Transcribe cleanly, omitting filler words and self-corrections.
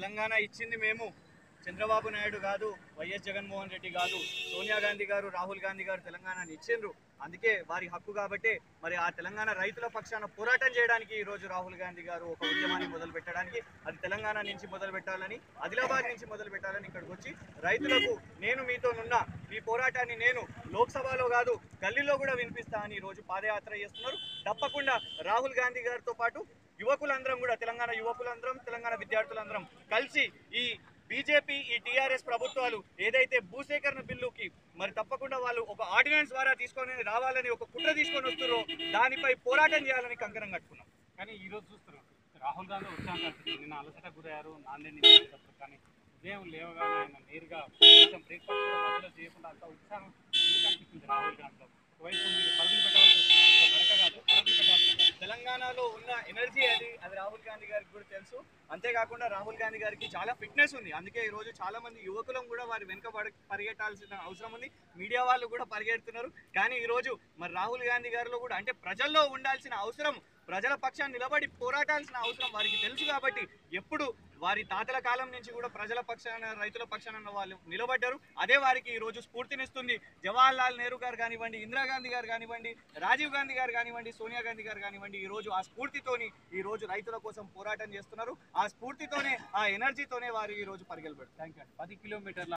తెలంగాణ ఇచ్చింది మేము, చంద్రబాబు నాయుడు కాదు, వైఎస్ జగన్మోహన్ రెడ్డి కాదు, సోనియా గాంధీ గారు, రాహుల్ గాంధీ గారు తెలంగాణని ఇచ్చిండ్రు. అందుకే వారి హక్కు కాబట్టి మరి ఆ తెలంగాణ రైతుల పక్షాన పోరాటం చేయడానికి ఈరోజు రాహుల్ గాంధీ గారు ఒక ఉద్యమాన్ని మొదలు పెట్టడానికి, అది తెలంగాణ నుంచి మొదలు పెట్టాలని, ఆదిలాబాద్ నుంచి మొదలు పెట్టాలని ఇక్కడికి వచ్చి రైతులకు నేను మీతోనున్నా, ఈ పోరాటాన్ని నేను లోక్సభలో కాదు గల్లీలో కూడా వినిపిస్తా అని ఈరోజు పాదయాత్ర చేస్తున్నారు. తప్పకుండా రాహుల్ గాంధీ గారితో పాటు యువకులందరం కూడా, తెలంగాణ యువకులందరం, తెలంగాణ విద్యార్థులందరం కలిసి ఈ బీజేపీ, ఈ టీఆర్ఎస్ ప్రభుత్వాలు ఏదైతే భూసేకరణ బిల్లుకి మరి తప్పకుండా వాళ్ళు ఒక ఆర్డినెన్స్ ద్వారా తీసుకొని రావాలని ఒక కుట్ర తీసుకొని వస్తున్నారో దానిపై పోరాటం చేయాలని కంకణం కట్టుకున్నాం. కానీ ఈరోజు చూస్తున్నారు రాహుల్ గాంధీ వచ్చాక నిన్న అలసట గురయ్యారు నాందేడ్. కానీ ఉదయం లేవగానే ఆయన నేరుగా కొంచెం బ్రేక్ఫాస్ట్ కూడా మధ్యలో చేయకుండా అంత ఉత్సాహం ఎందుకు అనిపిస్తుంది రాహుల్ గాంధీలో? ఒకవైపు మీరు పరుగులు పెట్టాల్సి వస్తుంది, అంత నడక కాదు, పరుగులు పెట్టాల్సి వస్తుంది. తెలంగాణలో ఉన్న ఎనర్జీ అది రాహుల్ గాంధీ గారికి కూడా తెలుసు. అంతేకాకుండా రాహుల్ గాంధీ గారికి చాలా ఫిట్నెస్ ఉంది. అందుకే ఈరోజు చాలా మంది యువకులం కూడా వారి వెనుక పరిగెట్టాల్సిన అవసరం ఉంది. మీడియా వాళ్ళు కూడా పరిగెడుతున్నారు. కానీ ఈరోజు మరి రాహుల్ గాంధీ గారిలో కూడా అంటే ప్రజల్లో ఉండాల్సిన అవసరం, ప్రజల పక్షాన్ని నిలబడి పోరాటాల్సిన అవసరం వారికి తెలుసు. కాబట్టి ఎప్పుడు వారి తాతల కాలం నుంచి కూడా ప్రజల పక్షాన, రైతుల పక్షాన వాళ్ళు నిలబడ్డారు. అదే వారికి ఈరోజు స్ఫూర్తినిస్తుంది. జవహర్ లాల్ నెహ్రూ గారు కానివ్వండి, ఇందిరాగాంధీ గారు కానివ్వండి, రాజీవ్ గాంధీ గారు కానివ్వండి, సోనియా గాంధీ గారు కానివ్వండి, ఈరోజు ఆ స్ఫూర్తితోని ఈరోజు రైతుల కోసం పోరాటం చేస్తున్నారు. ఆ స్ఫూర్తితోనే, ఆ ఎనర్జీతోనే వారు ఈరోజు పరిగెలు పెడతారు. Thank you. 10 కిలోమీటర్ల